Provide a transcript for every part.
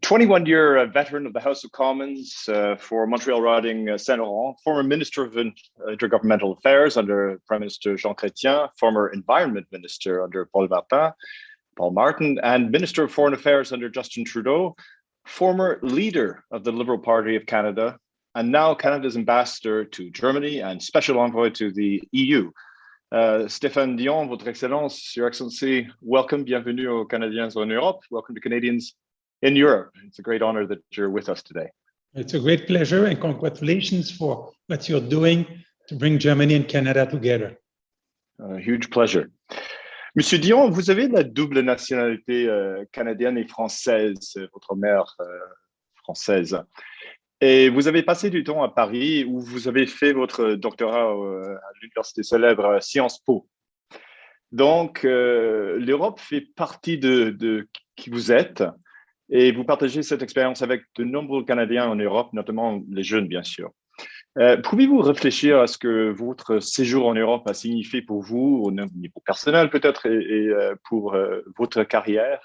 21-year veteran of the House of Commons for Montreal riding Saint-Laurent, former Minister of Intergovernmental Affairs under Prime Minister Jean Chrétien, former Environment Minister under Paul Martin, and Minister of Foreign Affairs under Justin Trudeau, former leader of the Liberal Party of Canada, and now Canada's ambassador to Germany and special envoy to the EU. Stéphane Dion, Votre Excellence, Your Excellency, welcome, bienvenue aux Canadiens en Europe, welcome to Canadians in Europe. It's a great honor that you're with us today. It's a great pleasure and congratulations for what you're doing to bring Germany and Canada together. A huge pleasure. Monsieur Dion, vous avez la double nationalité canadienne et française, votre mère française. Et vous avez passé du temps à Paris où vous avez fait votre doctorat à l'université célèbre Sciences Po. Donc, l'Europe fait partie de qui vous êtes et vous partagez cette expérience avec de nombreux Canadiens en Europe, notamment les jeunes, bien sûr. Pouvez-vous réfléchir à ce que votre séjour en Europe a signifié pour vous, au niveau personnel peut-être, et pour votre carrière?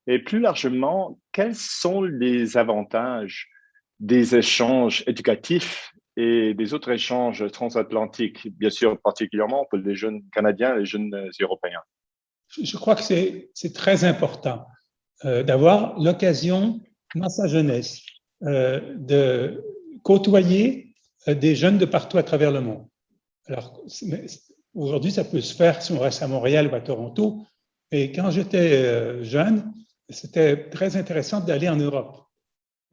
Et plus largement, quels sont les avantages des échanges éducatifs et des autres échanges transatlantiques, bien sûr, particulièrement pour les jeunes Canadiens et les jeunes Européens? Je crois que c'est très important d'avoir l'occasion, dans sa jeunesse, de côtoyer des jeunes de partout à travers le monde. Alors, aujourd'hui, ça peut se faire si on reste à Montréal ou à Toronto, mais quand j'étais jeune, c'était très intéressant d'aller en Europe.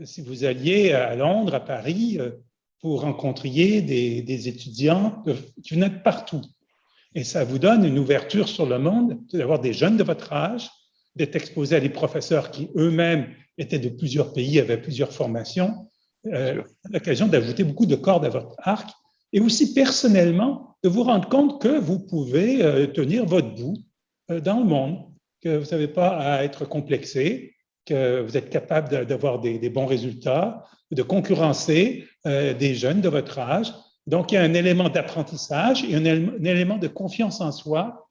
Si vous alliez à Londres, à Paris, vous rencontriez des étudiants qui venaient de partout. Et ça vous donne une ouverture sur le monde, d'avoir des jeunes de votre âge, d'être exposé à des professeurs qui eux-mêmes étaient de plusieurs pays, avaient plusieurs formations, l'occasion d'ajouter beaucoup de cordes à votre arc, et aussi personnellement de vous rendre compte que vous pouvez tenir votre bout dans le monde, que vous n'avez pas à être complexé, que vous êtes capable d'avoir des bons résultats, de concurrencer des jeunes de votre âge. Donc, il y a un élément d'apprentissage et un élément de confiance en soi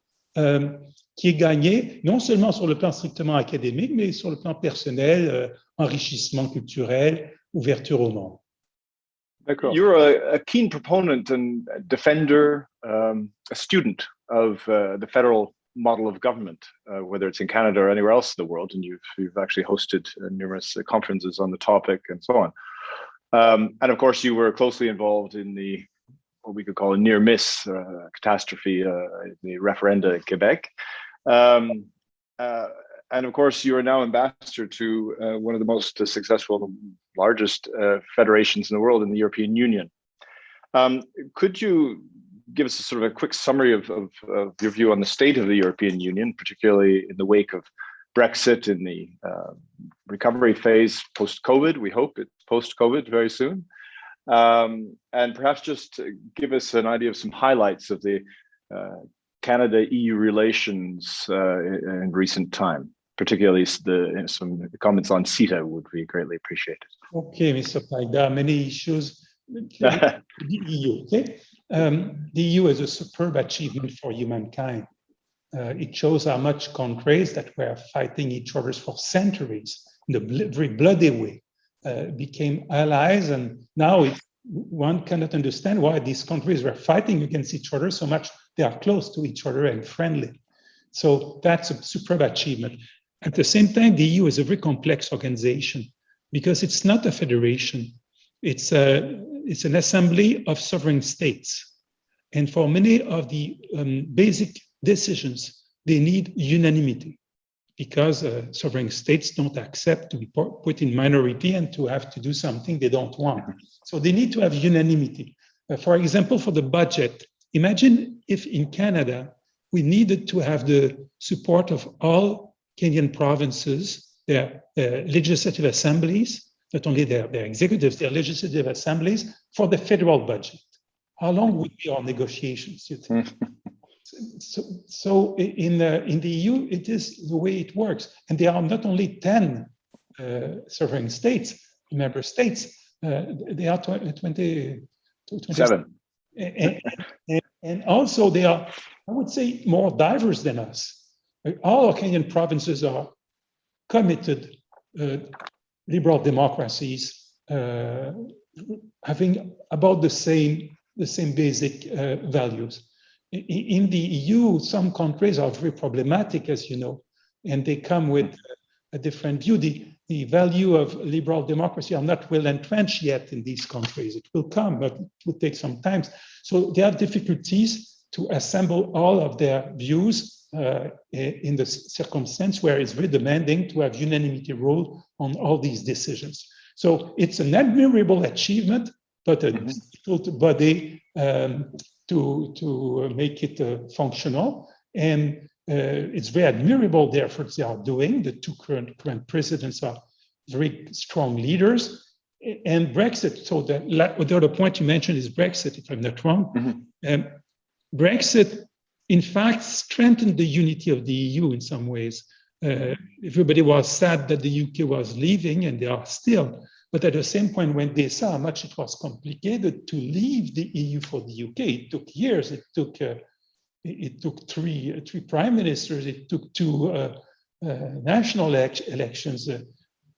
qui est gagné non seulement sur le plan strictement académique, mais sur le plan personnel, enrichissement culturel, ouverture au monde. D'accord. You're a keen proponent and defender, a student of the federal model of government, whether it's in Canada or anywhere else in the world, and you've actually hosted numerous conferences on the topic and so on. And of course, you were closely involved in what we could call a near-miss catastrophe, the referenda in Quebec. And of course, you are now ambassador to one of the most successful, largest federations in the world, in the European Union. Could you give us a sort of a quick summary of your view on the state of the European Union, particularly in the wake of Brexit, in the recovery phase post-COVID? We hope it's post-COVID very soon. And perhaps just give us an idea of some highlights of the Canada-EU relations in recent time, particularly some comments on CETA would be greatly appreciated. Okay, Mr. Pike, there are many issues. The EU, okay? The EU is a superb achievement for humankind. It shows how much countries that were fighting each other for centuries in a very bloody way became allies, and now one cannot understand why these countries were fighting against each other so much. They are close to each other and friendly. So that's a superb achievement. At the same time, the EU is a very complex organization because it's not a federation. It's an assembly of sovereign states. And for many of the basic decisions, they need unanimity because sovereign states don't accept to be put in minority and to have to do something they don't want. So they need to have unanimity. For example, for the budget, imagine if in Canada, we needed to have the support of all Canadian provinces, their legislative assemblies, not only their executives, their legislative assemblies, for the federal budget. How long would be our negotiations, you think? So in the EU, it is the way it works. And there are not only 10 sovereign states, member states, there are 27. And also they are, I would say, more diverse than us. All our Canadian provinces are committed liberal democracies having about the same basic values. In the EU, some countries are very problematic, as you know, and they come with a different view. The value of liberal democracy are not well entrenched yet in these countries. It will come, but it will take some time. So they have difficulties to assemble all of their views in the circumstance where it's very demanding to have unanimity rule on all these decisions. So it's an admirable achievement, but a difficult body to make it functional. And it's very admirable the efforts they are doing. The two current presidents are very strong leaders. And Brexit, so the other point you mentioned is Brexit, if I'm not wrong. Brexit, in fact, strengthened the unity of the EU in some ways. Everybody was sad that the UK was leaving, and they are still. But at the same point, when they saw how much it was complicated to leave the EU for the UK, it took years. It took three prime ministers. It took two national elections, and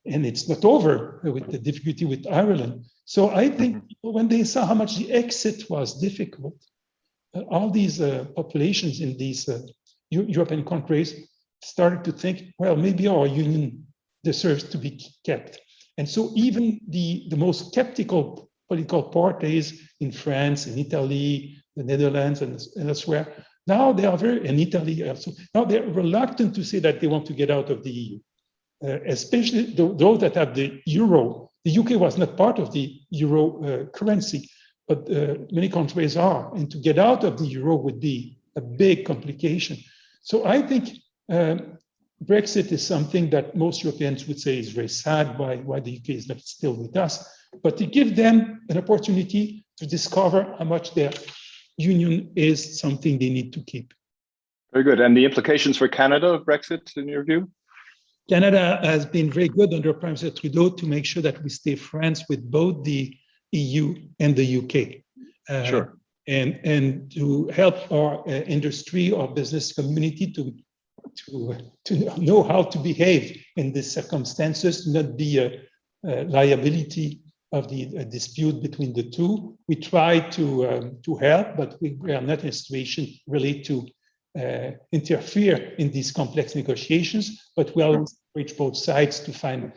it's not over with the difficulty with Ireland. So I think when they saw how much the exit was difficult, all these populations in these European countries started to think, well, maybe our union deserves to be kept. And so even the most skeptical political parties in France, in Italy, the Netherlands, and elsewhere, now they are in Italy also, now they're reluctant to say that they want to get out of the EU, especially those that have the euro. The UK was not part of the euro currency, but many countries are. And to get out of the euro would be a big complication. So I think Brexit is something that most Europeans would say is very sad why the UK is not still with us, but to give them an opportunity to discover how much their union is something they need to keep. Very good. And the implications for Canada of Brexit, in your view? Canada has been very good under Prime Minister Trudeau to make sure that we stay friends with both the EU and the UK. Sure. And to help our industry, our business community to know how to behave in these circumstances, not be a liability of the dispute between the two. We try to help, but we are not in a situation really to interfere in these complex negotiations, but we always reach both sides to find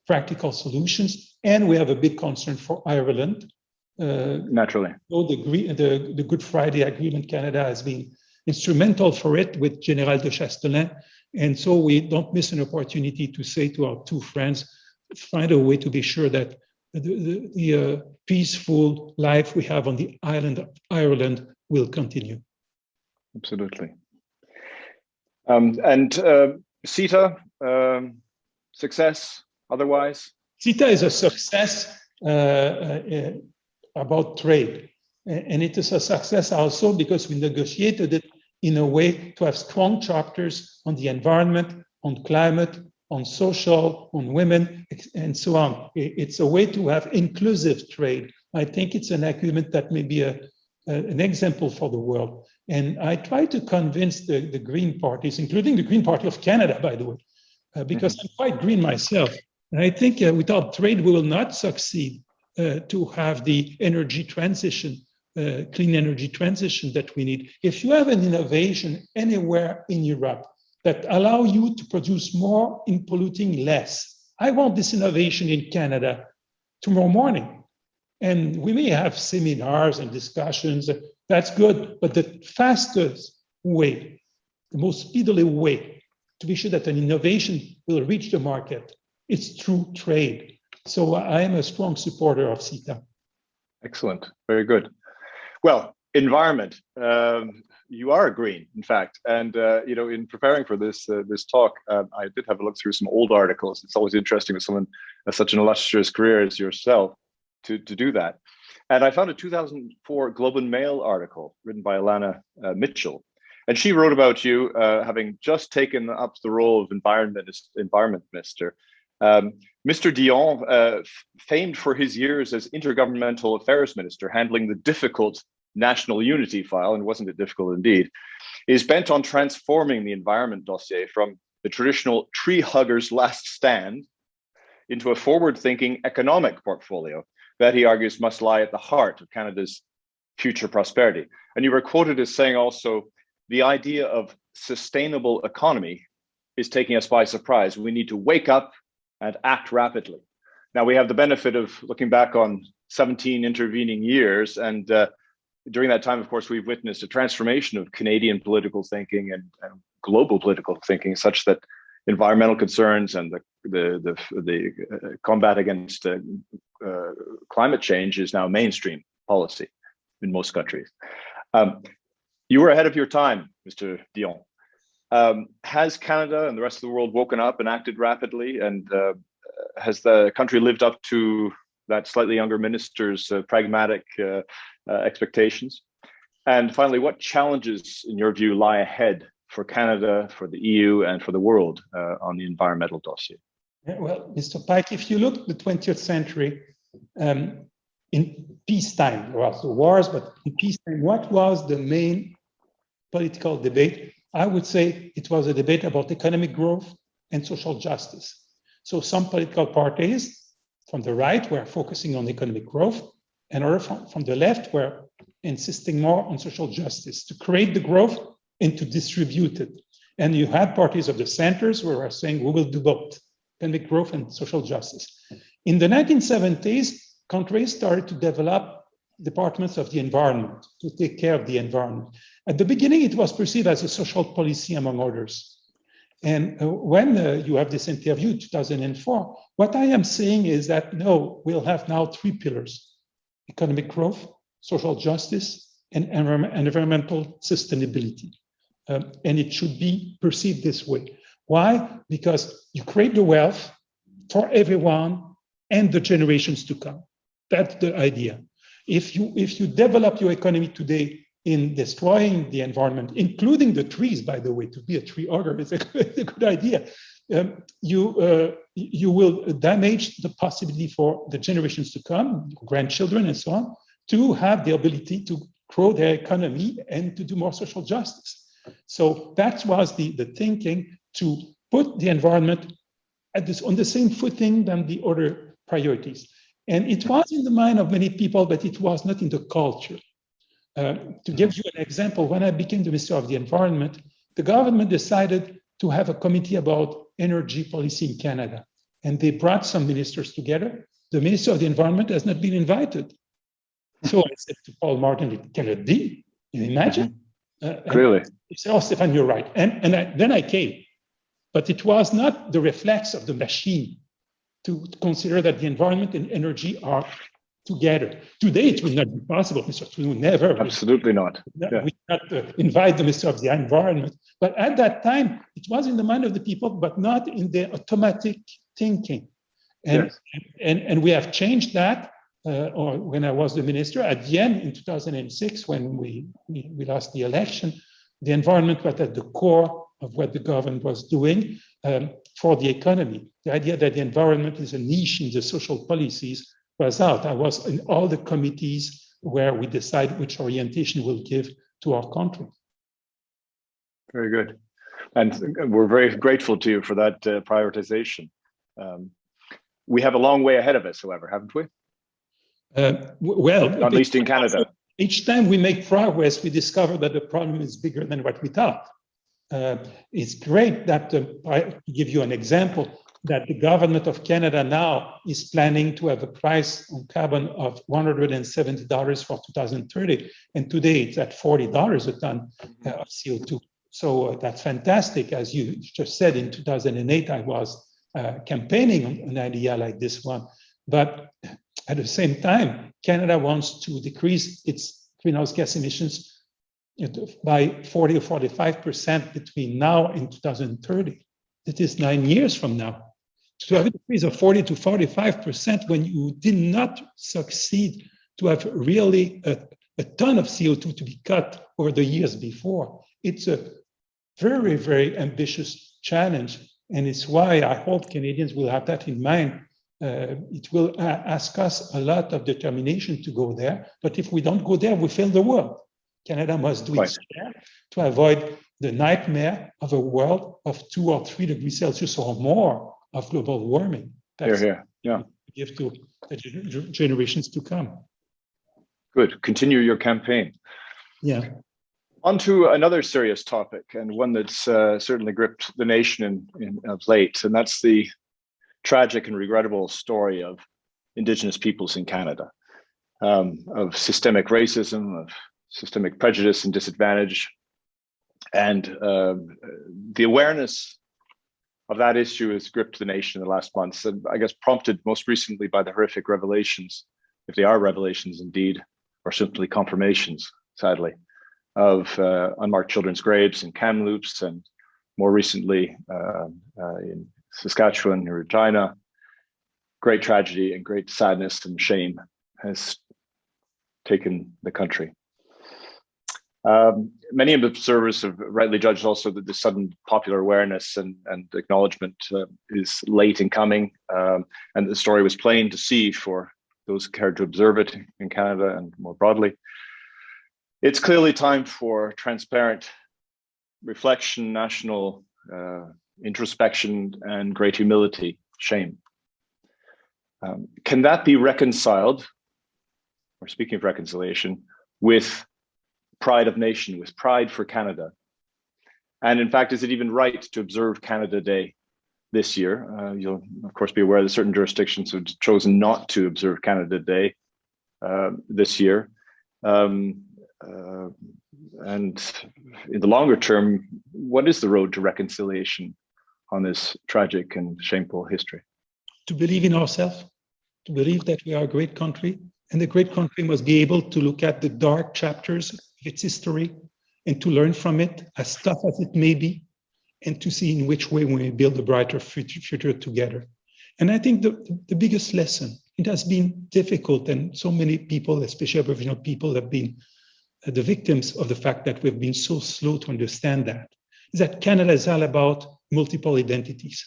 practical solutions. And we have a big concern for Ireland. Naturally. So the Good Friday Agreement, Canada has been instrumental for it with General de Chastelain. And so we don't miss an opportunity to say to our two friends, find a way to be sure that the peaceful life we have on the island of Ireland will continue. Absolutely. And CETA, success otherwise? CETA is a success about trade. And it is a success also because we negotiated it in a way to have strong chapters on the environment, on climate, on social, on women, and so on. It's a way to have inclusive trade. I think it's an agreement that may be an example for the world. And I try to convince the Green parties, including the Green Party of Canada, by the way, because I'm quite green myself. And I think without trade, we will not succeed to have the energy transition, clean energy transition that we need. If you have an innovation anywhere in Europe that allow you to produce more in polluting less, I want this innovation in Canada tomorrow morning. And we may have seminars and discussions, that's good, but the fastest way, the most speedily way to be sure that an innovation will reach the market, is through trade. So I am a strong supporter of CETA. Excellent, very good. Well, environment. You are a green, in fact, and in preparing for this talk, I did have a look through some old articles. It's always interesting with someone has such an illustrious career as yourself to do that. And I found a 2004 Globe and Mail article written by Alana Mitchell, and she wrote about you having just taken up the role of environment minister. Mr. Dion, famed for his years as intergovernmental affairs minister, handling the difficult national unity file, and wasn't it difficult indeed, is bent on transforming the environment dossier from the traditional tree hugger's last stand into a forward-thinking economic portfolio that he argues must lie at the heart of Canada's future prosperity. And you were quoted as saying also, the idea of sustainable economy is taking us by surprise. We need to wake up and act rapidly. Now, we have the benefit of looking back on 17 intervening years, and during that time, of course, we've witnessed a transformation of Canadian political thinking and global political thinking, such that environmental concerns and the combat against climate change is now mainstream policy in most countries. You were ahead of your time, Mr. Dion. Has Canada and the rest of the world woken up and acted rapidly? And has the country lived up to that slightly younger minister's pragmatic expectations? And finally, what challenges, in your view, lie ahead for Canada, for the EU, and for the world on the environmental dossier? Yeah, well, Mr. Pike, if you look at the 20th century, in peacetime, there was the wars, but in peacetime, what was the main political debate? I would say it was a debate about economic growth and social justice. So some political parties from the right were focusing on economic growth, and others from the left were insisting more on social justice, to create the growth and to distribute it. And you had parties of the centers who were saying, we will do both, economic growth and social justice. In the 1970s, countries started to develop departments of the environment to take care of the environment. At the beginning, it was perceived as a social policy, among others. And when you have this interview in 2004, what I am saying is that, no, we'll have now three pillars: economic growth, social justice, and environmental sustainability. And it should be perceived this way. Why? Because you create the wealth for everyone and the generations to come. That's the idea. If you develop your economy today in destroying the environment, including the trees, by the way, to be a tree hugger is a good idea, you will damage the possibility for the generations to come, grandchildren and so on, to have the ability to grow their economy and to do more social justice. So that was the thinking, to put the environment on the same footing than the other priorities. And it was in the mind of many people, but it was not in the culture. To give you an example, when I became the Minister of the Environment, the government decided to have a committee about energy policy in Canada. And they brought some ministers together. The Minister of the Environment has not been invited. So I said to Paul Martin, it cannot be. You imagine? Really? He said, oh, Stéphane, you're right. And then I came. But it was not the reflex of the machine to consider that the environment and energy are together. Today, it will not be possible, Mr. Trudeau, never. Absolutely not. Yeah. We cannot invite the Minister of the Environment. But at that time, it was in the mind of the people, but not in their automatic thinking. And, yes. and we have changed that, or when I was the minister, at the end, in 2006, when we lost the election, the environment was at the core of what the government was doing for the economy. The idea that the environment is a niche in the social policies was out. I was in all the committees where we decide which orientation we'll give to our country. Very good. And we're very grateful to you for that prioritization. We have a long way ahead of us, however, haven't we? Well, not least in Canada. Each time we make progress, we discover that the problem is bigger than what we thought. It's great that, to give you an example, that the government of Canada now is planning to have a price on carbon of $170 for 2030. And today it's at $40 a ton of CO2. So that's fantastic. As you just said, in 2008, I was campaigning on an idea like this one. But at the same time, Canada wants to decrease its greenhouse gas emissions by 40 or 45% between now and 2030. That is 9 years from now. To have a decrease of 40 to 45% when you did not succeed to have really a ton of CO2 to be cut over the years before, it's a very, very ambitious challenge. And it's why I hope Canadians will have that in mind. It will ask us a lot of determination to go there. But if we don't go there, we fail the world. Canada must do its share to avoid the nightmare of a world of 2 or 3 degrees Celsius or more of global warming. That's here. Yeah. Give to the generations to come. Good. Continue your campaign. Yeah. On to another serious topic, and one that's certainly gripped the nation of late, and that's the tragic and regrettable story of Indigenous peoples in Canada, of systemic racism, of systemic prejudice and disadvantage. And the awareness of that issue has gripped the nation in the last months, and I guess prompted most recently by the horrific revelations, if they are revelations indeed, or simply confirmations, sadly, of unmarked children's graves in Kamloops, and more recently in Saskatchewan and Regina. Great tragedy and great sadness and shame has taken the country. Many of the observers have rightly judged also that the sudden popular awareness and acknowledgement is late in coming, and the story was plain to see for those who cared to observe it in Canada and more broadly. It's clearly time for transparent reflection, national introspection, and great humility, shame. Can that be reconciled, or speaking of reconciliation, with pride of nation, with pride for Canada? And in fact, is it even right to observe Canada Day this year? You'll of course be aware that certain jurisdictions have chosen not to observe Canada Day this year. And in the longer term, what is the road to reconciliation on this tragic and shameful history? To believe in ourselves, to believe that we are a great country, and the great country must be able to look at the dark chapters of its history and to learn from it, as tough as it may be, and to see in which way we may build a brighter future together. And I think the biggest lesson, it has been difficult, and so many people, especially Aboriginal people, have been the victims of the fact that we've been so slow to understand that, is that Canada is all about multiple identities.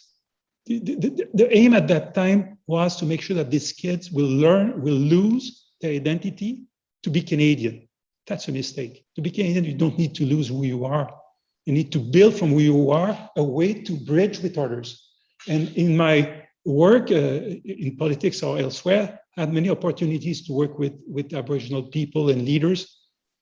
The aim at that time was to make sure that these kids will lose their identity to be Canadian. That's a mistake. To be Canadian, you don't need to lose who you are. You need to build from who you are a way to bridge with others. And in my work in politics or elsewhere, I had many opportunities to work with Aboriginal people and leaders.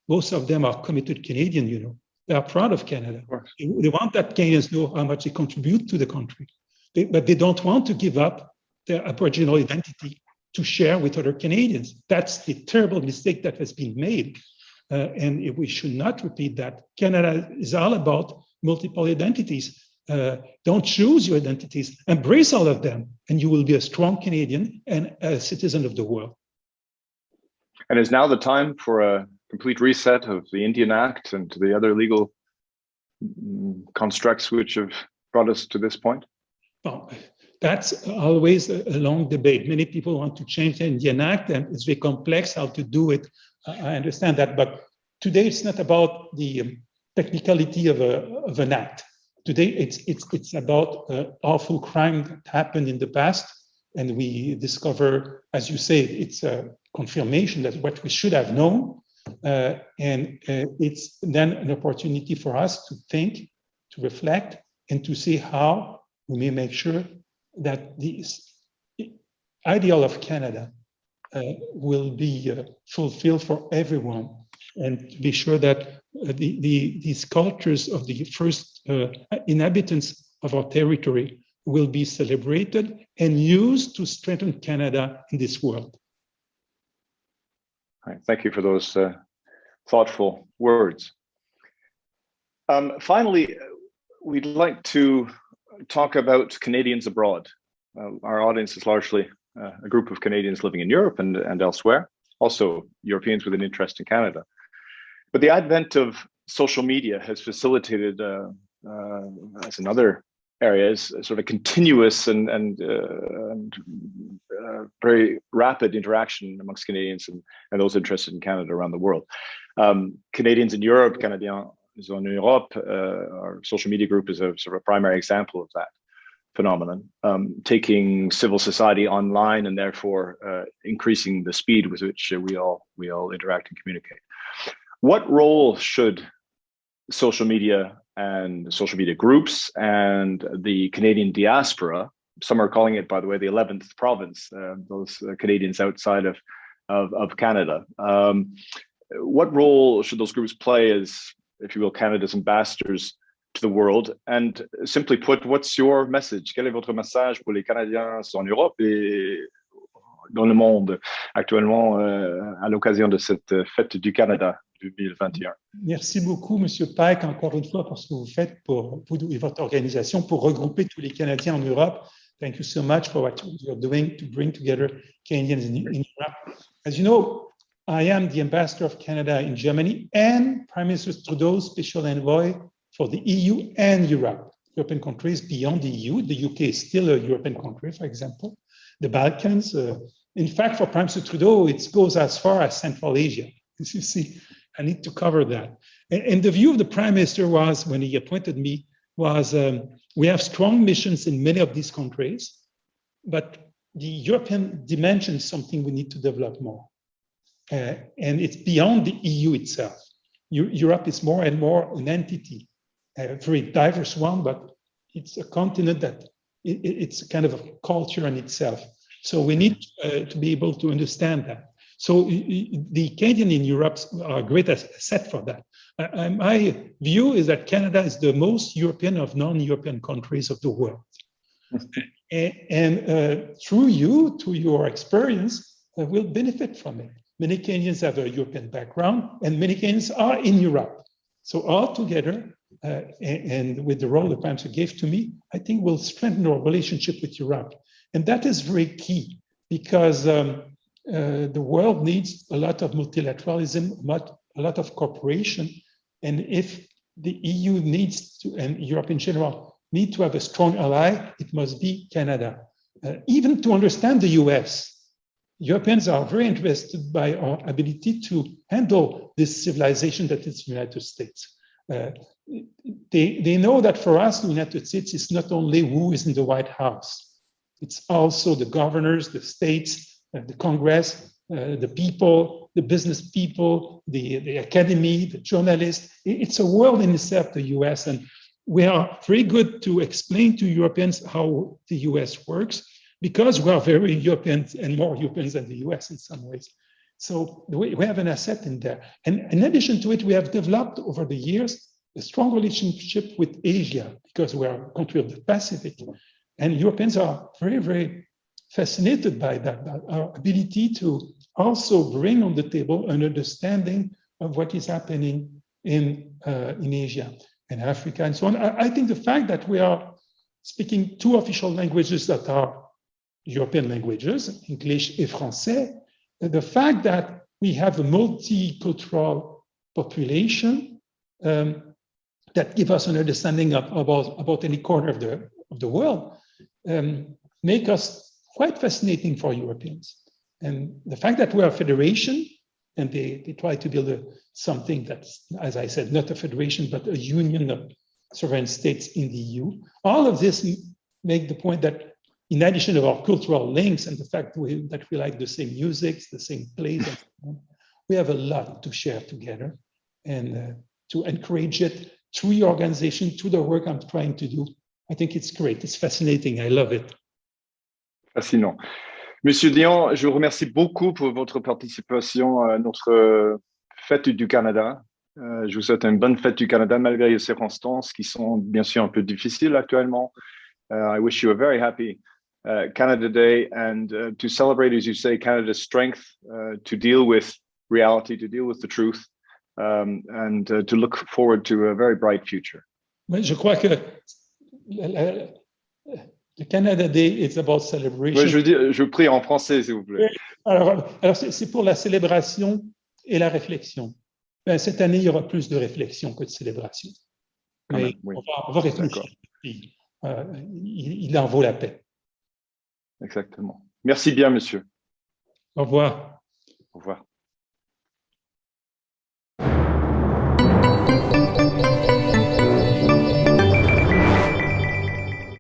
Most of them are committed Canadian, you know. They are proud of Canada. They want that Canadians know how much they contribute to the country. But they don't want to give up their Aboriginal identity to share with other Canadians. That's the terrible mistake that has been made. And we should not repeat that. Canada is all about multiple identities. Don't choose your identities, embrace all of them, and you will be a strong Canadian and a citizen of the world. And is now the time for a complete reset of the Indian Act and to the other legal constructs which have brought us to this point? Well, that's always a long debate. Many people want to change the Indian Act, and it's very complex how to do it. I understand that, but today it's not about the technicality of an act. Today it's about awful crime that happened in the past, and we discover, as you say, it's a confirmation that what we should have known, and it's then an opportunity for us to think, to reflect, and to see how we may make sure that this ideal of Canada will be fulfilled for everyone, and to be sure that these cultures of the first inhabitants of our territory will be celebrated and used to strengthen Canada in this world. All right, thank you for those thoughtful words. Finally, we'd like to talk about Canadians abroad. Our audience is largely a group of Canadians living in Europe and elsewhere, also Europeans with an interest in Canada. But the advent of social media has facilitated, as in other areas, sort of a continuous and very rapid interaction amongst Canadians and those interested in Canada around the world. Canadians in Europe, Canadiens en Europe, our social media group is a sort of a primary example of that phenomenon, taking civil society online and therefore increasing the speed with which we all interact and communicate. What role should social media and social media groups and the Canadian diaspora some are calling it, by the way, the 11th province, those Canadians outside of Canada. What role should those groups play as, if you will, Canada's ambassadors to the world? And simply put, what's your message? Quel est votre message pour les Canadiens en Europe et dans le monde actuellement à l'occasion de cette Fête du Canada 2021? Merci beaucoup, Monsieur Pike, encore une fois, pour ce que vous faites pour vous et votre organisation pour regrouper tous les Canadiens en Europe. Thank you so much for what you're doing to bring together Canadians in Europe. As you know, I am the ambassador of Canada in Germany and Prime Minister Trudeau's special envoy for the EU and Europe, European countries beyond the EU. The UK is still a European country, for example. The Balkans. In fact, for Prime Minister Trudeau, it goes as far as Central Asia. As you see, I need to cover that. And the view of the Prime Minister was, when he appointed me, was we have strong missions in many of these countries, but the European dimension is something we need to develop more. And it's beyond the EU itself. Europe is more and more an entity, a very diverse one, but it's a continent that it's kind of a culture in itself. So we need to be able to understand that. So the Canadian in Europe are a great asset for that. My view is that Canada is the most European of non-European countries of the world. And through you, to your experience, will benefit from it. Many Canadians have a European background, and many Canadians are in Europe. So all together, and with the role the Prime Minister gave to me, I think we'll strengthen our relationship with Europe. And that is very key, because the world needs a lot of multilateralism, a lot of cooperation. And if the EU needs to, and Europe in general, need to have a strong ally, it must be Canada. Even to understand the US, Europeans are very interested by our ability to handle this civilization that is the United States. They know that for us, the United States is not only who is in the White House, it's also the governors, the states, the Congress, the people, the business people, the academy, the journalists. It's a world in itself, the US, and we are very good to explain to Europeans how the US works, because we are very European and more Europeans than the US in some ways. So we have an asset in there. And in addition to it, we have developed over the years a strong relationship with Asia, because we are a country of the Pacific. And Europeans are very, very fascinated by that, our ability to also bring on the table an understanding of what is happening in Asia and Africa and so on. I think the fact that we are speaking two official languages that are European languages, English and Français, the fact that we have a multicultural population that give us an understanding about any corner of the world make us quite fascinating for Europeans. And the fact that we are a federation, and they try to build something that's, as I said, not a federation, but a union of sovereign states in the EU. All of this make the point that in addition to our cultural links and the fact that we like the same music, the same plays, and so on, we have a lot to share together and to encourage it through your organization, through the work I'm trying to do. I think it's great. It's fascinating. I love it. Fascinant. Monsieur Dion, je vous remercie beaucoup pour votre participation à notre Fête du Canada. Je vous souhaite une bonne Fête du Canada malgré les circonstances qui sont bien sûr un peu difficiles actuellement. I wish you a very happy Canada Day and to celebrate, as you say, Canada's strength to deal with reality, to deal with the truth, and to look forward to a very bright future. Oui, je crois que le Canada Day is about celebration. Oui, je prie en français, s'il vous plaît. Alors c'est pour la célébration et la réflexion. Ben, cette année, il y aura plus de réflexion que de célébration. Mais oui. on va réfléchir. Il en vaut la peine. Exactement. Merci bien, monsieur. Au revoir. Au revoir.